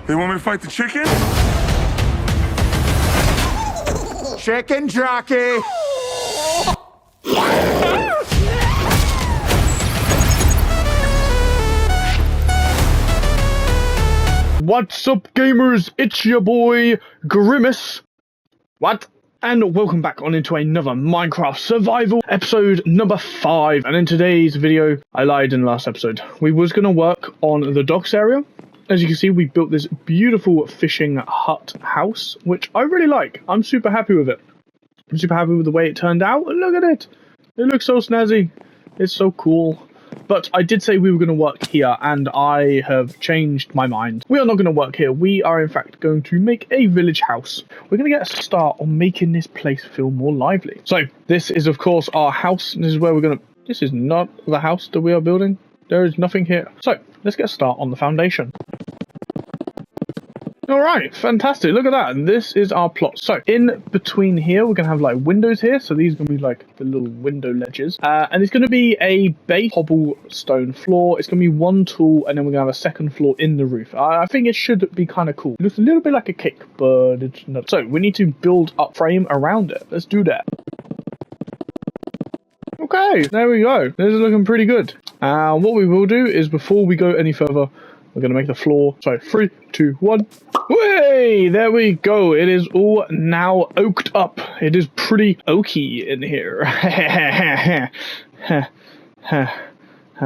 They want me to fight the chicken? Chicken jockey! What's up, gamers? It's your boy, Grimace. What? And welcome back on into another Minecraft Survival episode number 5. And in today's video, I lied in the last episode. We was going to work on the docks area. As you can see, we built this beautiful fishing hut house, which I really like. I'm super happy with it. I'm super happy with the way it turned out. And look at it. It looks so snazzy. It's so cool. But I did say we were going to work here, and I have changed my mind. We are not going to work here. We are, in fact, going to make a village house. We're going to get a start on making this place feel more lively. So, this is, of course, our house. This is where we're going to... This is not the house that we are building. There is nothing here. So, let's get a start on the foundation. Alright, fantastic, look at that, and this is our plot. So, in between here, we're going to have like windows here, so these are going to be like the little window ledges. And it's going to be a base cobblestone floor, it's going to be one tool, and then we're going to have a second floor in the roof. I think it should be kind of cool. It looks a little bit like a cake, but it's not. So, we need to build up frame around it. Let's do that. Okay, there we go. This is looking pretty good. What we will do is, before we go any further, we're going to make the floor. So, 3, 2, 1. Way! There we go. It is all now oaked up. It is pretty oaky in here.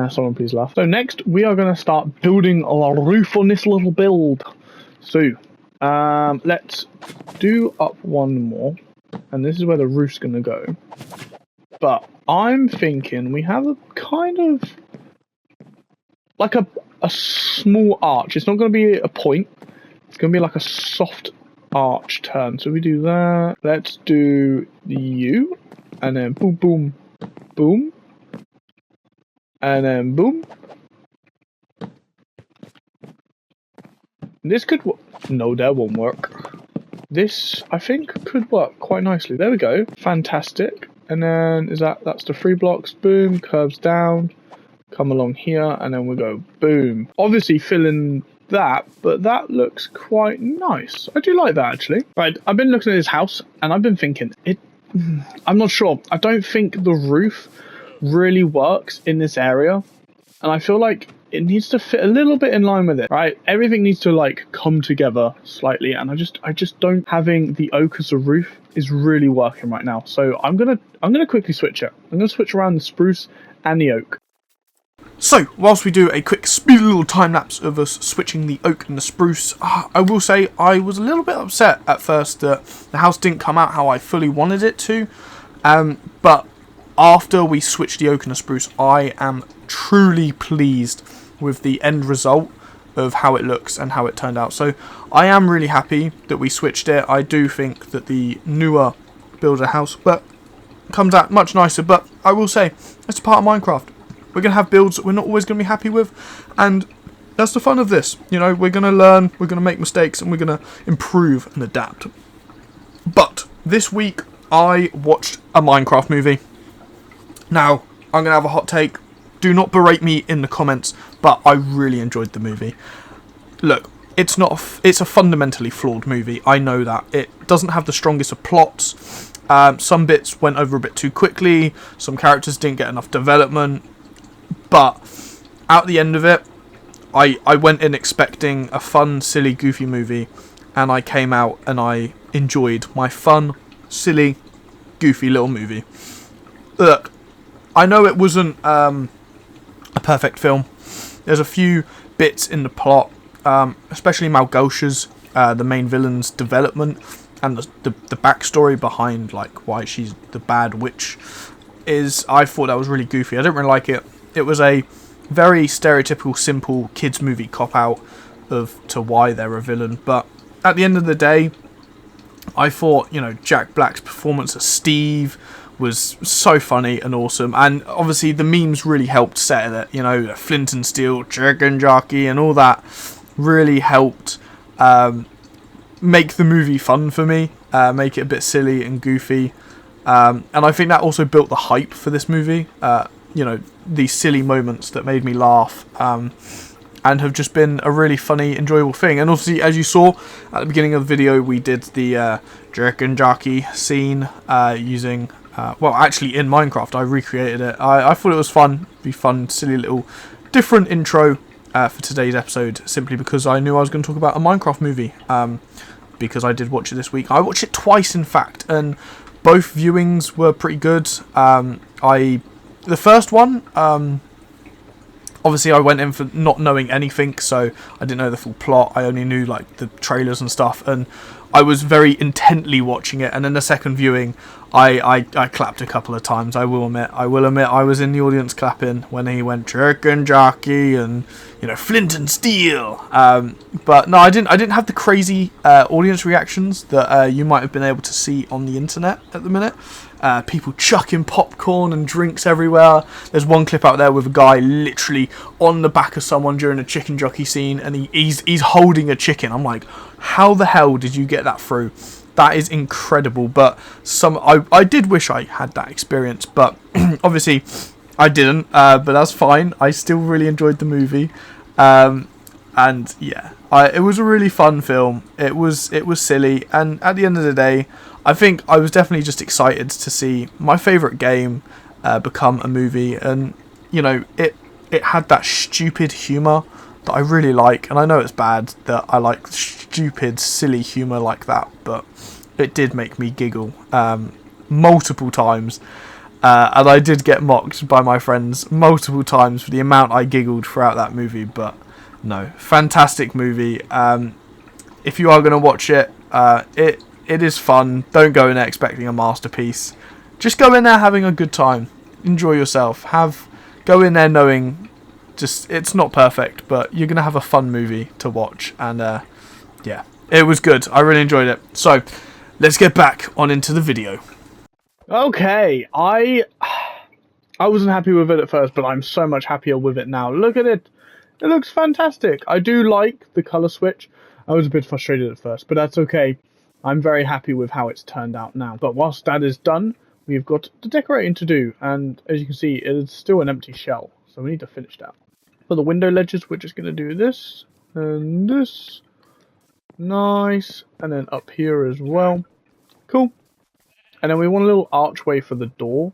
Someone please laugh. So next, we are going to start building a roof on this little build. So, let's do up one more. And this is where the roof's going to go. But I'm thinking we have a kind of... like a small arch. It's not going to be a point. It's going to be like a soft arch turn. So we do that. Let's do the U. And then boom, boom, boom. And then boom. This could work. No, that won't work. This, I think, could work quite nicely. There we go. Fantastic. And then that's the 3 blocks. Boom. Curves down. Come along here, and then we go boom. Obviously fill in that, but that looks quite nice. I do like that, actually. Right, I've been looking at this house, and I've been thinking, I'm not sure. I don't think the roof really works in this area, and I feel like it needs to fit a little bit in line with it, right? Everything needs to, like, come together slightly, and I just don't... having the oak as a roof is really working right now. So I'm gonna quickly switch it. I'm gonna switch around the spruce and the oak. So, whilst we do a quick speedy little time-lapse of us switching the oak and the spruce, I will say I was a little bit upset at first that the house didn't come out how I fully wanted it to, but after we switched the oak and the spruce, I am truly pleased with the end result of how it looks and how it turned out. So, I am really happy that we switched it. I do think that the newer builder house comes out much nicer, but I will say, it's a part of Minecraft. We're going to have builds that we're not always going to be happy with, and that's the fun of this. You know, we're going to learn, we're going to make mistakes, and we're going to improve and adapt. But this week, I watched a Minecraft movie. Now, I'm going to have a hot take. Do not berate me in the comments, but I really enjoyed the movie. Look, it's a fundamentally flawed movie. I know that. It doesn't have the strongest of plots. Some bits went over a bit too quickly. Some characters didn't get enough development. But at the end of it, I went in expecting a fun, silly, goofy movie, and I came out and I enjoyed my fun, silly, goofy little movie. Look, I know it wasn't a perfect film. There's a few bits in the plot, especially Małgosia's, the main villain's development, and the backstory behind like why she's the bad witch I thought that was really goofy. I didn't really like it. It was a very stereotypical, simple kids movie cop-out to why they're a villain. But at the end of the day, I thought, you know, Jack Black's performance as Steve was so funny and awesome. And obviously the memes really helped set it. You know, Flint and Steel, Chicken Jockey and all that really helped make the movie fun for me. Make it a bit silly and goofy. And I think that also built the hype for this movie. You know, these silly moments that made me laugh. and have just been a really funny, enjoyable thing. And obviously, as you saw at the beginning of the video, we did the Chicken Jockey scene using, well, actually in Minecraft. I recreated it. I thought it was fun, be fun, silly little different intro for today's episode, simply because I knew I was going to talk about a Minecraft movie, because I did watch it this week. I watched it twice, in fact, and both viewings were pretty good. The first one, obviously I went in for not knowing anything, so I didn't know the full plot. I only knew like the trailers and stuff, and I was very intently watching it. And then the second viewing, I clapped a couple of times. I will admit I was in the audience clapping when he went Chicken Jockey and, you know, Flint and Steel. But no, I didn't have the crazy audience reactions that you might have been able to see on the internet at the minute. People chucking popcorn and drinks everywhere. There's one clip out there with a guy literally on the back of someone during a chicken jockey scene, and he's holding a chicken. I'm like, how the hell did you get that through? That is incredible. But I did wish I had that experience, but obviously I didn't. But that's fine. I still really enjoyed the movie, and yeah, it was a really fun film. It was silly, and at the end of the day, I think I was definitely just excited to see my favourite game become a movie. And, you know, it had that stupid humour that I really like. And I know it's bad that I like stupid, silly humour like that, but it did make me giggle multiple times. And I did get mocked by my friends multiple times for the amount I giggled throughout that movie. But no, fantastic movie. If you are going to watch it, it is fun. Don't go in there expecting a masterpiece. Just go in there having a good time. Enjoy yourself. Go in there knowing just it's not perfect, but you're going to have a fun movie to watch. And yeah, it was good. I really enjoyed it. So let's get back on into the video. Okay, I wasn't happy with it at first, but I'm so much happier with it now. Look at it. It looks fantastic. I do like the colour switch. I was a bit frustrated at first, but that's okay. I'm very happy with how it's turned out now. But whilst that is done, we've got the decorating to do. And as you can see, it is still an empty shell. So we need to finish that. For the window ledges, we're just going to do this. And this. Nice. And then up here as well. Cool. And then we want a little archway for the door.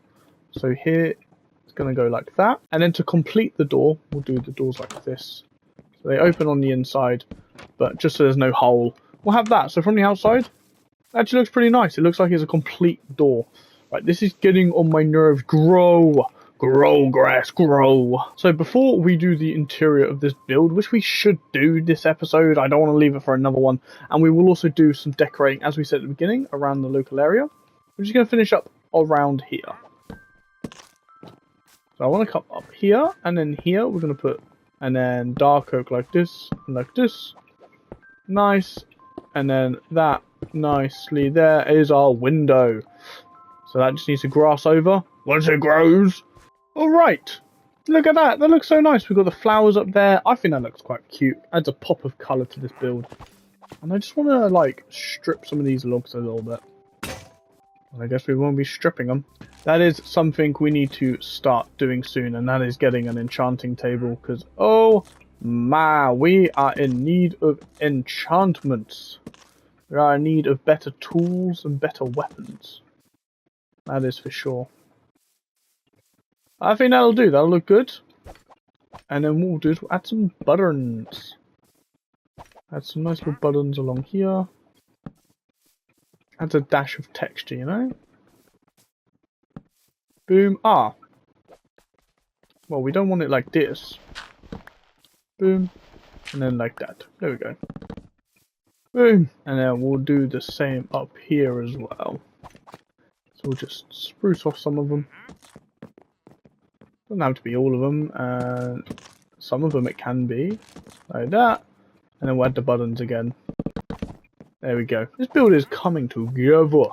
So here, it's going to go like that. And then to complete the door, we'll do the doors like this. So they open on the inside, but just so there's no hole, we'll have that. So from the outside, actually looks pretty nice. It looks like it's a complete door. Right, this is getting on my nerves. Grow, grass, grow. So before we do the interior of this build, which we should do this episode, I don't want to leave it for another one. And we will also do some decorating, as we said at the beginning, around the local area. We're just going to finish up around here. So I want to come up here, and then here we're going to put, and then dark oak like this, and like this. Nice. And then that nicely there is our window. So that just needs to grass over once it grows. Alright. Look at that. That looks so nice. We've got the flowers up there. I think that looks quite cute. Adds a pop of colour to this build. And I just want to, like, strip some of these logs a little bit. And I guess we won't be stripping them. That is something we need to start doing soon. And that is getting an enchanting table. Because, oh my, we are in need of enchantments. We are in need of better tools and better weapons. That is for sure. I think that'll do. That'll look good. And then what we'll do is we'll add some buttons. Add some nice little buttons along here. Adds a dash of texture, you know? Boom. Ah. Well, we don't want it like this. Boom. And then like that. There we go. Boom. And then we'll do the same up here as well. So we'll just spruce off some of them. Doesn't have to be all of them. And some of them it can be. Like that. And then we'll add the buttons again. There we go. This build is coming together.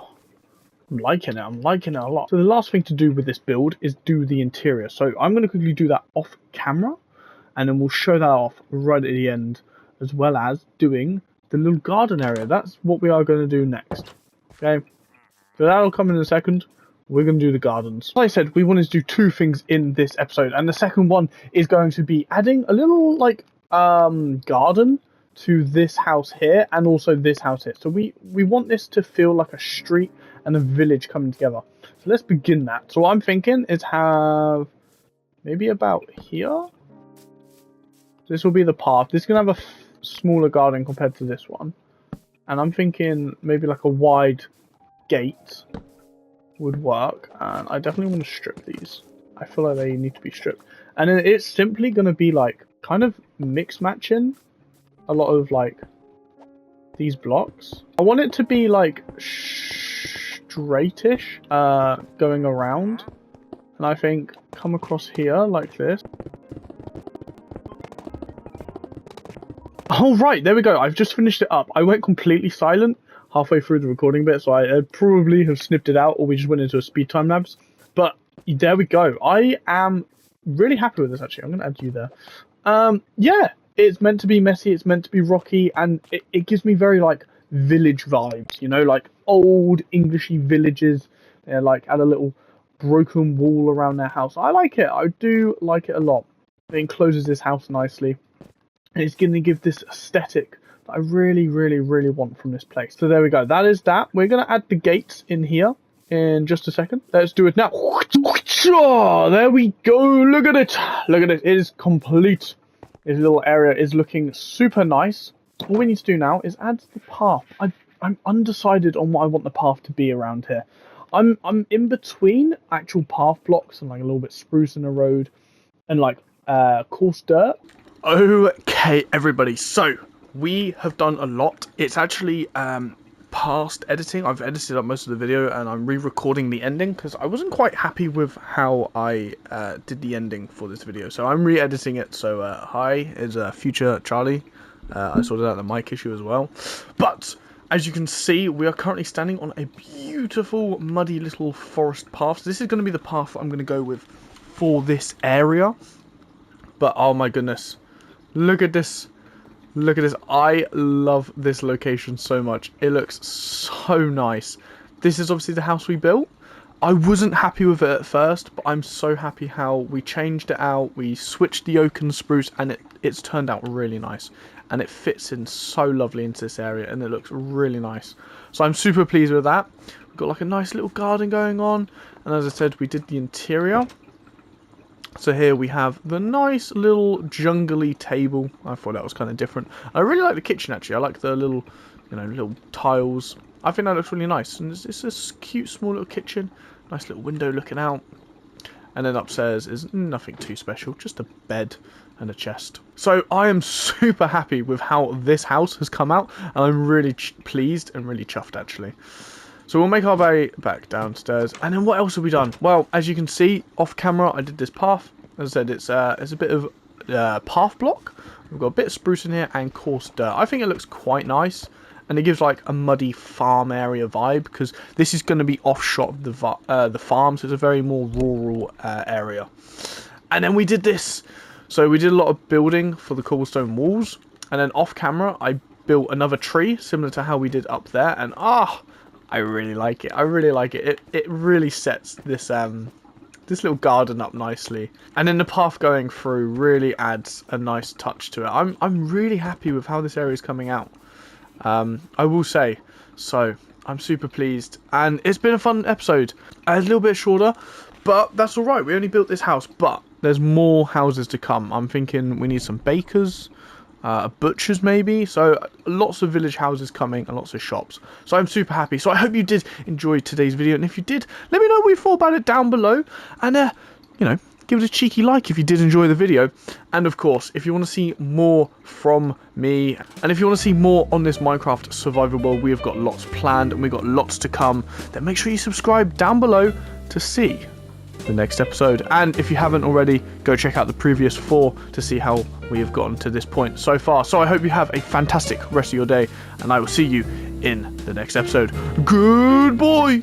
I'm liking it. I'm liking it a lot. So the last thing to do with this build is do the interior. So I'm going to quickly do that off camera. And then we'll show that off right at the end. As well as doing the little garden area. That's what we are going to do next. Okay. So that'll come in a second. We're going to do the gardens. Like I said, we wanted to do two things in this episode. And the second one is going to be adding a little, like, garden to this house here and also this house here. So we want this to feel like a street and a village coming together. So let's begin that. So what I'm thinking is have maybe about here. This will be the path. This is going to have a smaller garden compared to this one. And I'm thinking maybe like a wide gate would work. And I definitely want to strip these. I feel like they need to be stripped. And then it's simply going to be like kind of mix matching a lot of like these blocks. I want it to be like straightish going around. And I think come across here like this. Oh, right, there we go. I've just finished it up. I went completely silent halfway through the recording bit, so I probably have snipped it out, or we just went into a speed time lapse. But there we go. I am really happy with this, actually. I'm going to add you there. Yeah, it's meant to be messy, it's meant to be rocky, and it gives me very, like, village vibes, you know, like old Englishy villages. They're, like, at a little broken wall around their house. I like it. I do like it a lot. It encloses this house nicely. And it's going to give this aesthetic that I really, really, really want from this place. So there we go. That is that. We're going to add the gates in here in just a second. Let's do it now. There we go. Look at it. Look at it. It is complete. This little area is looking super nice. All we need to do now is add the path. I'm undecided on what I want the path to be around here. I'm in between actual path blocks and like a little bit spruce in the road and like coarse dirt. Okay, everybody, so we have done a lot. It's actually past editing. I've edited up most of the video and I'm re-recording the ending because I wasn't quite happy with how I did the ending for this video. So I'm re-editing it. So hi, is future Charlie. I sorted out the mic issue as well. But as you can see, we are currently standing on a beautiful muddy little forest path. So this is going to be the path I'm going to go with for this area. But oh my goodness. Look at this. Look at this. I love this location so much. It looks so nice. This is obviously the house we built. I wasn't happy with it at first, but I'm so happy how we changed it out. We switched the oak and spruce and it's turned out really nice. And it fits in so lovely into this area and it looks really nice. So I'm super pleased with that. We've got like a nice little garden going on. And as I said, we did the interior. So here we have the nice little jungly table. I thought that was kind of different. I really like the kitchen actually. I like the little, you know, little tiles. I think that looks really nice. And it's a cute small little kitchen. Nice little window looking out. And then upstairs is nothing too special. Just a bed and a chest. So I am super happy with how this house has come out. And I'm really pleased and really chuffed actually. So we'll make our way back downstairs. And then what else have we done? Well, as you can see, off camera, I did this path. As I said, it's a bit of path block. We've got a bit of spruce in here and coarse dirt. I think it looks quite nice. And it gives like a muddy farm area vibe. Because this is going to be off-shot of the farm. So it's a very more rural area. And then we did this. So we did a lot of building for the cobblestone walls. And then off camera, I built another tree. Similar to how we did up there. And I really like it. I really like it. It really sets this this little garden up nicely. And then the path going through really adds a nice touch to it. I'm really happy with how this area is coming out. I will say. So I'm super pleased. And it's been a fun episode. A little bit shorter, but that's alright. We only built this house, but there's more houses to come. I'm thinking we need some bakers. Butchers maybe, so lots of village houses coming and lots of shops, so I'm super happy. So I hope you did enjoy today's video, and if you did, let me know what you thought about it down below, and you know, give it a cheeky like if you did enjoy the video. And of course, if you want to see more from me, and if you want to see more on this Minecraft survival world, we have got lots planned and we've got lots to come, then make sure you subscribe down below to see the next episode. And if you haven't already, go check out the previous 4 to see how we have gotten to this point so far. So I hope you have a fantastic rest of your day, and I will see you in the next episode. Good boy.